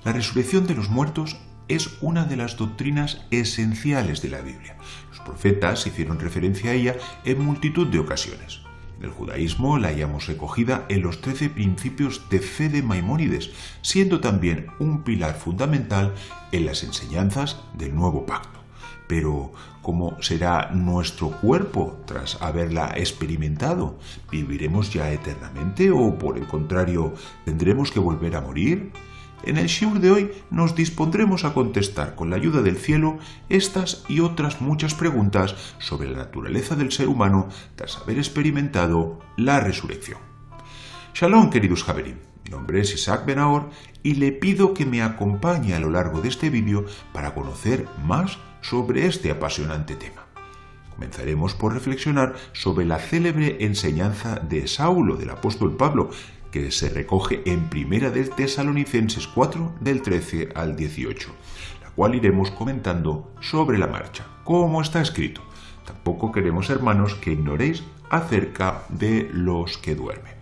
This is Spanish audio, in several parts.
La resurrección de los muertos es una de las doctrinas esenciales de la Biblia. Los profetas hicieron referencia a ella en multitud de ocasiones. En el judaísmo la hallamos recogida en los 13 principios de fe de Maimónides, siendo también un pilar fundamental en las enseñanzas del Nuevo Pacto. Pero, ¿cómo será nuestro cuerpo tras haberla experimentado? ¿Viviremos ya eternamente o, por el contrario, tendremos que volver a morir? En el shiur de hoy nos dispondremos a contestar con la ayuda del cielo estas y otras muchas preguntas sobre la naturaleza del ser humano tras haber experimentado la resurrección. Shalom, queridos Javerim. Mi nombre es Isaac Benaor y le pido que me acompañe a lo largo de este vídeo para conocer más sobre este apasionante tema. Comenzaremos por reflexionar sobre la célebre enseñanza de Saulo, del apóstol Pablo, que se recoge en Primera de Tesalonicenses 4, del 13 al 18, la cual iremos comentando sobre la marcha, como está escrito. Tampoco queremos, hermanos, que ignoréis acerca de los que duermen.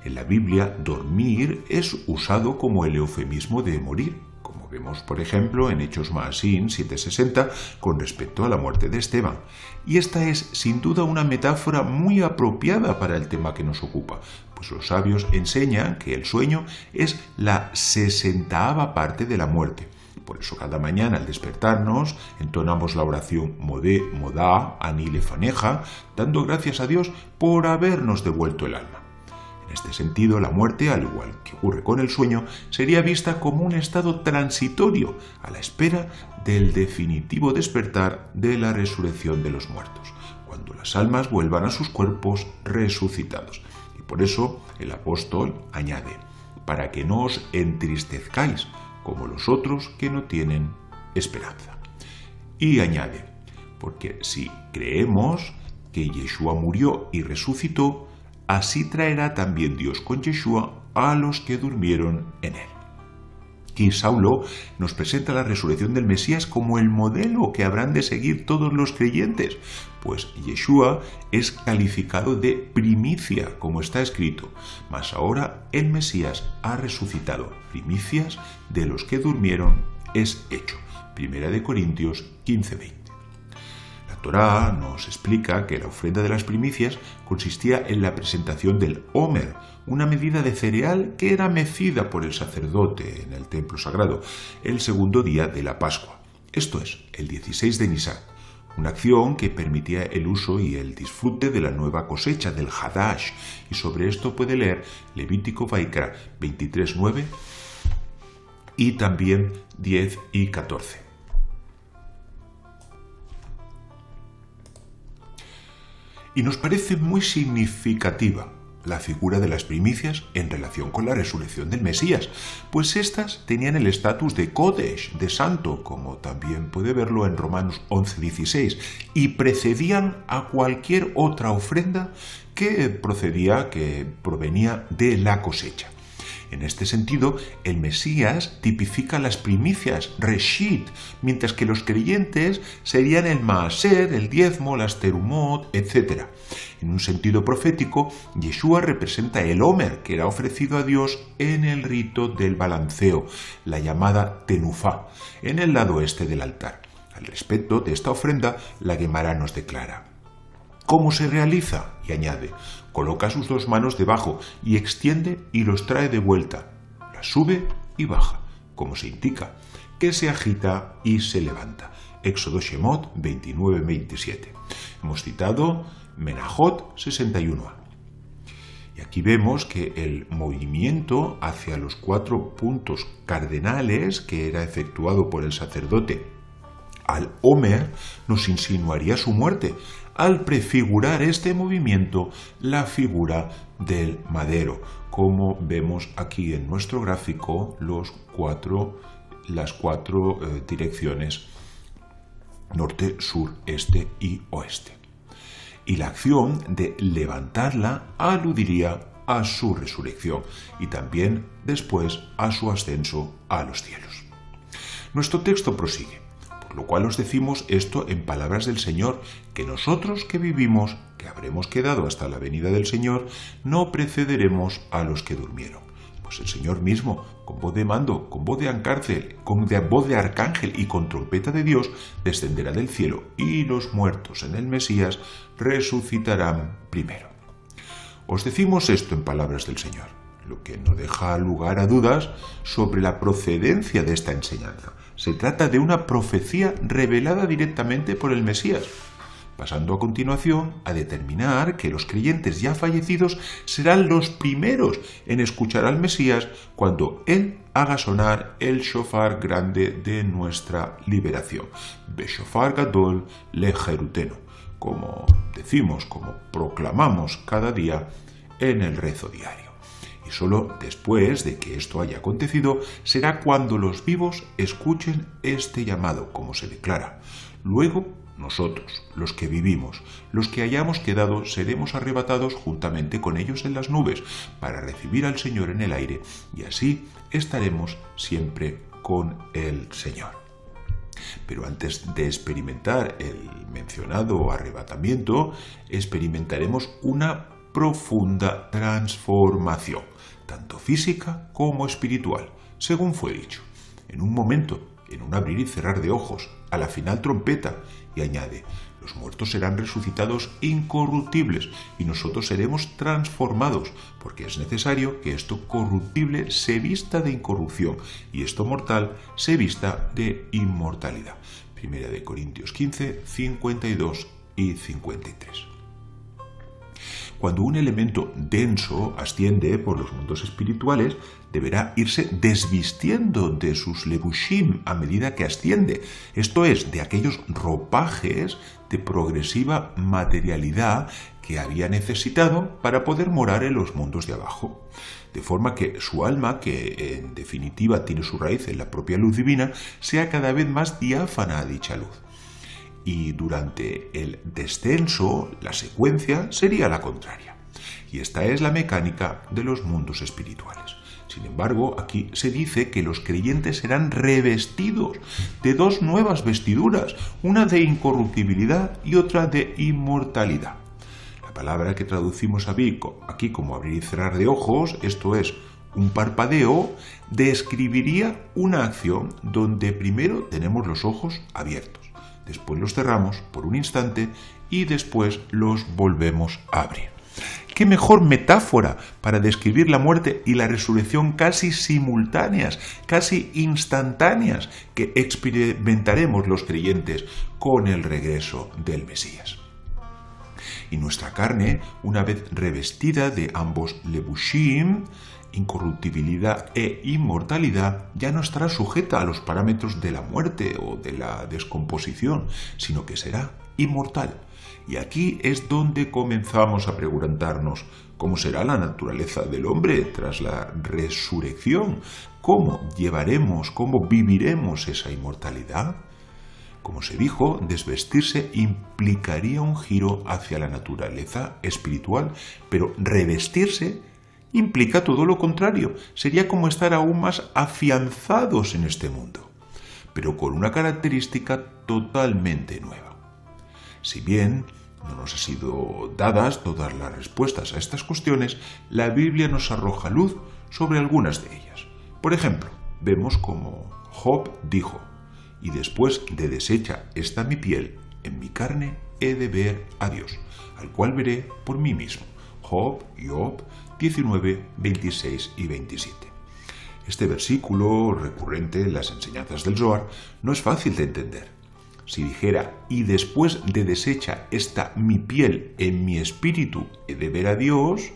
En la Biblia, dormir es usado como el eufemismo de morir, como vemos, por ejemplo, en Hechos Maasín 7:60 con respecto a la muerte de Esteban. Y esta es, sin duda, una metáfora muy apropiada para el tema que nos ocupa, pues los sabios enseñan que el sueño es la 60ª parte de la muerte. Por eso cada mañana al despertarnos entonamos la oración Modé, Modá, Ani Lefaneja, dando gracias a Dios por habernos devuelto el alma. En este sentido, la muerte, al igual que ocurre con el sueño, sería vista como un estado transitorio a la espera del definitivo despertar de la resurrección de los muertos, cuando las almas vuelvan a sus cuerpos resucitados. Y por eso el apóstol añade, para que no os entristezcáis como los otros que no tienen esperanza. Y añade, porque si creemos que Yeshua murió y resucitó, así traerá también Dios con Yeshua a los que durmieron en él. Y Saulo nos presenta la resurrección del Mesías como el modelo que habrán de seguir todos los creyentes, pues Yeshua es calificado de primicia, como está escrito, mas ahora el Mesías ha resucitado, primicias de los que durmieron es hecho. 1 Corintios 15:20. La Torá nos explica que la ofrenda de las primicias consistía en la presentación del Omer, una medida de cereal que era mecida por el sacerdote en el templo sagrado el segundo día de la Pascua, esto es, el 16 de Nisan, una acción que permitía el uso y el disfrute de la nueva cosecha del Hadash, y sobre esto puede leer Levítico Vaikra 23:9 y también 10 y 14. Y nos parece muy significativa la figura de las primicias en relación con la resurrección del Mesías, pues éstas tenían el estatus de Kodesh, de santo, como también puede verlo en Romanos 11:16, y precedían a cualquier otra ofrenda que provenía de la cosecha. En este sentido, el Mesías tipifica las primicias, Reshit, mientras que los creyentes serían el Maaser, el diezmo, las Terumot, etc. En un sentido profético, Yeshua representa el Omer, que era ofrecido a Dios en el rito del balanceo, la llamada Tenufá, en el lado este del altar. Al respecto de esta ofrenda, la Gemara nos declara: ¿cómo se realiza? Y añade, coloca sus dos manos debajo y extiende y los trae de vuelta. Las sube y baja, como se indica, que se agita y se levanta. Éxodo Shemot 29:27. Hemos citado Menajot 61a. Y aquí vemos que el movimiento hacia los 4 puntos cardenales que era efectuado por el sacerdote al Omer nos insinuaría su muerte, al prefigurar este movimiento la figura del madero, como vemos aquí en nuestro gráfico las cuatro direcciones norte, sur, este y oeste. Y la acción de levantarla aludiría a su resurrección y también después a su ascenso a los cielos. Nuestro texto prosigue, por lo cual os decimos esto en palabras del Señor, que nosotros que vivimos, que habremos quedado hasta la venida del Señor, no precederemos a los que durmieron. Pues el Señor mismo, con voz de mando, con voz de arcángel y con trompeta de Dios, descenderá del cielo, y los muertos en el Mesías resucitarán primero. Os decimos esto en palabras del Señor, lo que no deja lugar a dudas sobre la procedencia de esta enseñanza. Se trata de una profecía revelada directamente por el Mesías, pasando a continuación a determinar que los creyentes ya fallecidos serán los primeros en escuchar al Mesías cuando Él haga sonar el shofar grande de nuestra liberación, Beshofar Gadol Lejerutenu, como decimos, como proclamamos cada día en el rezo diario. Y solo después de que esto haya acontecido será cuando los vivos escuchen este llamado, como se declara. Luego, nosotros, los que vivimos, los que hayamos quedado, seremos arrebatados juntamente con ellos en las nubes para recibir al Señor en el aire, y así estaremos siempre con el Señor. Pero antes de experimentar el mencionado arrebatamiento, experimentaremos una profunda transformación, tanto física como espiritual, según fue dicho. En un momento, en un abrir y cerrar de ojos, a la final trompeta, y añade, los muertos serán resucitados incorruptibles y nosotros seremos transformados, porque es necesario que esto corruptible se vista de incorrupción y esto mortal se vista de inmortalidad. 1 Corintios 15, 52 y 53. Cuando un elemento denso asciende por los mundos espirituales, deberá irse desvistiendo de sus levushim a medida que asciende, esto es, de aquellos ropajes de progresiva materialidad que había necesitado para poder morar en los mundos de abajo. De forma que su alma, que en definitiva tiene su raíz en la propia luz divina, sea cada vez más diáfana a dicha luz. Y durante el descenso, la secuencia sería la contraria. Y esta es la mecánica de los mundos espirituales. Sin embargo, aquí se dice que los creyentes serán revestidos de dos nuevas vestiduras, una de incorruptibilidad y otra de inmortalidad. La palabra que traducimos aquí como abrir y cerrar de ojos, esto es, un parpadeo, describiría una acción donde primero tenemos los ojos abiertos. Después los cerramos por un instante y después los volvemos a abrir. ¿Qué mejor metáfora para describir la muerte y la resurrección casi simultáneas, casi instantáneas, que experimentaremos los creyentes con el regreso del Mesías? Y nuestra carne, una vez revestida de ambos levushim, incorruptibilidad e inmortalidad, ya no estará sujeta a los parámetros de la muerte o de la descomposición, sino que será inmortal. Y aquí es donde comenzamos a preguntarnos cómo será la naturaleza del hombre tras la resurrección, cómo llevaremos, cómo viviremos esa inmortalidad. Como se dijo, desvestirse implicaría un giro hacia la naturaleza espiritual, pero revestirse implica todo lo contrario, sería como estar aún más afianzados en este mundo, pero con una característica totalmente nueva. Si bien no nos han sido dadas todas las respuestas a estas cuestiones, la Biblia nos arroja luz sobre algunas de ellas. Por ejemplo, vemos como Job dijo, y después de deshecha está mi piel, en mi carne he de ver a Dios, al cual veré por mí mismo. Job 19, 26 y 27. Este versículo, recurrente en las enseñanzas del Zohar, no es fácil de entender. Si dijera, y después de deshecha está mi piel, en mi espíritu he de ver a Dios,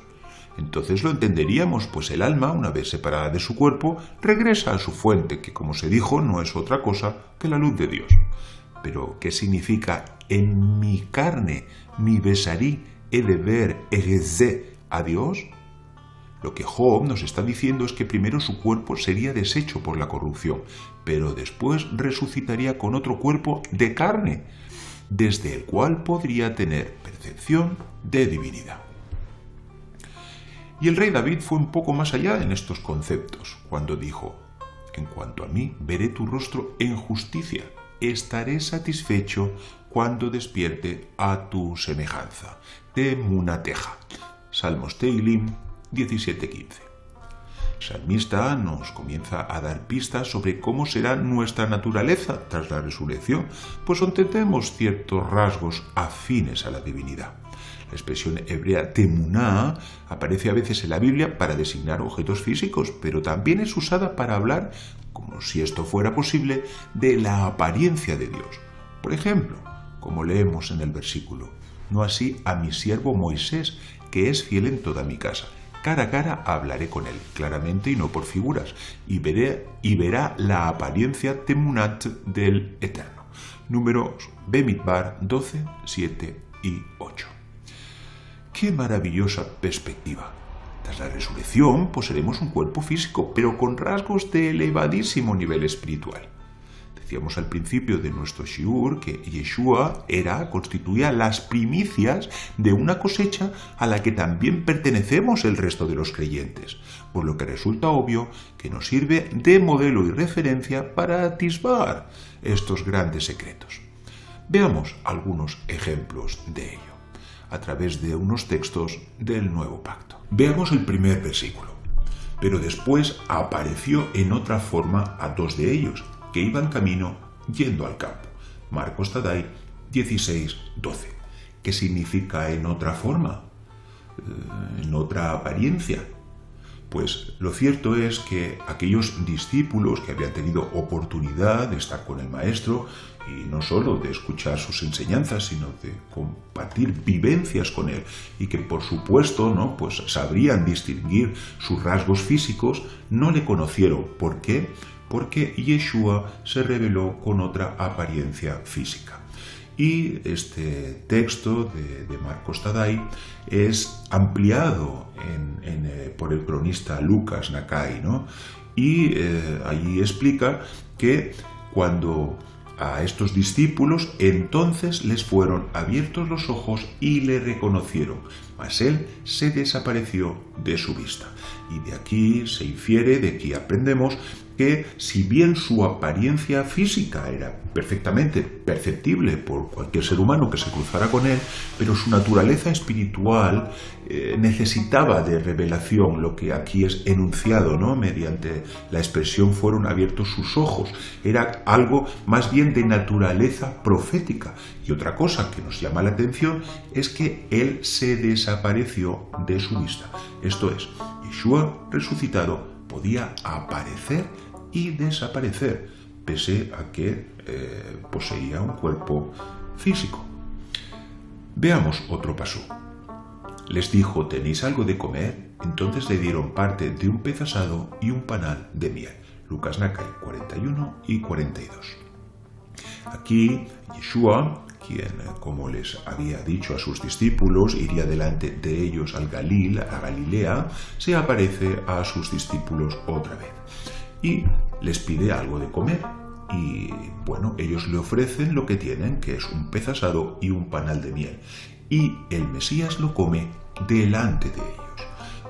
entonces lo entenderíamos, pues el alma, una vez separada de su cuerpo, regresa a su fuente, que como se dijo, no es otra cosa que la luz de Dios. Pero, ¿qué significa en mi carne, mi besarí, he de ver a Dios? Lo que Job nos está diciendo es que primero su cuerpo sería deshecho por la corrupción, pero después resucitaría con otro cuerpo de carne, desde el cual podría tener percepción de divinidad. Y el rey David fue un poco más allá en estos conceptos, cuando dijo, en cuanto a mí, veré tu rostro en justicia, estaré satisfecho cuando despierte a tu semejanza. Temunateja. Salmos Teilim 17:15. El salmista nos comienza a dar pistas sobre cómo será nuestra naturaleza tras la resurrección, pues entendemos ciertos rasgos afines a la divinidad. La expresión hebrea temuná aparece a veces en la Biblia para designar objetos físicos, pero también es usada para hablar, como si esto fuera posible, de la apariencia de Dios. Por ejemplo, como leemos en el versículo: no así a mi siervo Moisés, que es fiel en toda mi casa. Cara a cara hablaré con él, claramente y no por figuras, y verá la apariencia temunat del Eterno. Números Bemidbar 12, 7 y 8. ¡Qué maravillosa perspectiva! Tras la resurrección poseeremos un cuerpo físico, pero con rasgos de elevadísimo nivel espiritual. Decíamos al principio de nuestro shiur que Yeshua constituía las primicias de una cosecha a la que también pertenecemos el resto de los creyentes, por lo que resulta obvio que nos sirve de modelo y referencia para atisbar estos grandes secretos. Veamos algunos ejemplos de ello a través de unos textos del Nuevo Pacto. Veamos el primer versículo. Pero después apareció en otra forma a dos de ellos, que iban camino yendo al campo. Marcos Tadai 16:12. ¿Qué significa en otra forma? ¿En otra apariencia? Pues lo cierto es que aquellos discípulos que habían tenido oportunidad de estar con el Maestro, y no solo de escuchar sus enseñanzas, sino de compartir vivencias con él, y que por supuesto pues sabrían distinguir sus rasgos físicos, no le conocieron. ¿Por qué? Porque Yeshua se reveló con otra apariencia física. Y este texto de Marcos Tadai es ampliado por el cronista Lucas Nakai, ¿no? Y allí explica que cuando a estos discípulos entonces les fueron abiertos los ojos y le reconocieron, mas él se desapareció de su vista. Y de aquí se infiere, de aquí aprendemos que si bien su apariencia física era perfectamente perceptible por cualquier ser humano que se cruzara con él, pero su naturaleza espiritual necesitaba de revelación, lo que aquí es enunciado, ¿no? Mediante la expresión fueron abiertos sus ojos. Era algo más bien de naturaleza profética. Y otra cosa que nos llama la atención es que él se desapareció de su vista. Esto es, Yeshua resucitado podía aparecer y desaparecer, pese a que poseía un cuerpo físico. Veamos otro pasú. Les dijo: ¿tenéis algo de comer? Entonces le dieron parte de un pez asado y un panal de miel. Lucas Nakai 41 y 42. Aquí Yeshua, quien, como les había dicho a sus discípulos, iría delante de ellos a Galilea, se aparece a sus discípulos otra vez y les pide algo de comer. Y bueno, ellos le ofrecen lo que tienen, que es un pez asado y un panal de miel. Y el Mesías lo come delante de ellos,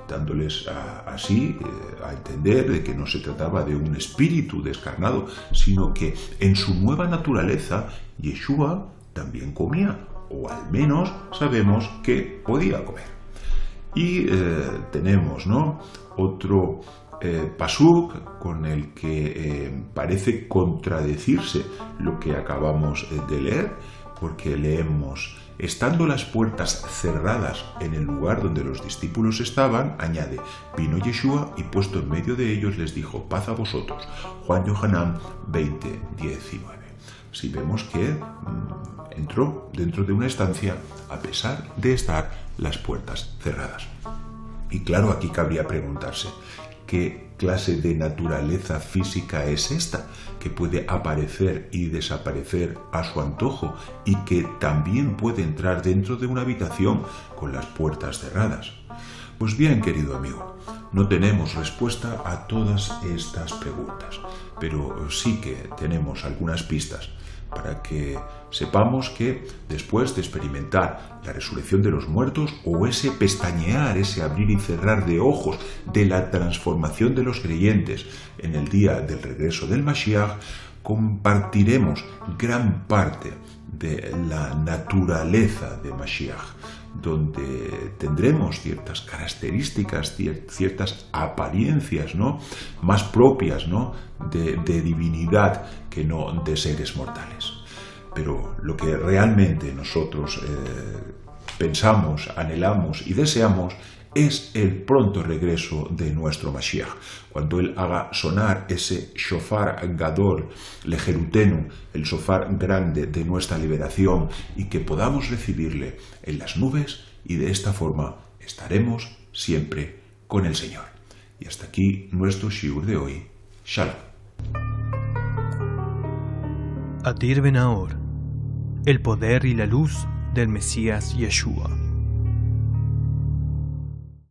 dándoles así a entender de que no se trataba de un espíritu descarnado, sino que en su nueva naturaleza Yeshua también comía, o al menos sabemos que podía comer. Y tenemos, ¿no?, otro pasuk con el que parece contradecirse lo que acabamos de leer, porque leemos: estando las puertas cerradas en el lugar donde los discípulos estaban, añade, vino Yeshua y puesto en medio de ellos les dijo: paz a vosotros. Juan Yohanan 20:19. Si vemos que entró dentro de una estancia a pesar de estar las puertas cerradas. Y claro, aquí cabría preguntarse: ¿qué clase de naturaleza física es esta, que puede aparecer y desaparecer a su antojo y que también puede entrar dentro de una habitación con las puertas cerradas? Pues bien, querido amigo, no tenemos respuesta a todas estas preguntas, pero sí que tenemos algunas pistas para que sepamos que después de experimentar la resurrección de los muertos, o ese pestañear, ese abrir y cerrar de ojos de la transformación de los creyentes en el día del regreso del Mashiach, compartiremos gran parte de la naturaleza de Mashiach, donde tendremos ciertas características, ciertas apariencias, ¿no?, más propias, ¿no?, de divinidad que no de seres mortales. Pero lo que realmente nosotros pensamos, anhelamos y deseamos es el pronto regreso de nuestro Mashiach, cuando Él haga sonar ese shofar gadol lejerutenu, el shofar grande de nuestra liberación, y que podamos recibirle en las nubes, y de esta forma estaremos siempre con el Señor. Y hasta aquí nuestro shiur de hoy. Shalom. Adir Ben Naor, el poder y la luz del Mesías Yeshua.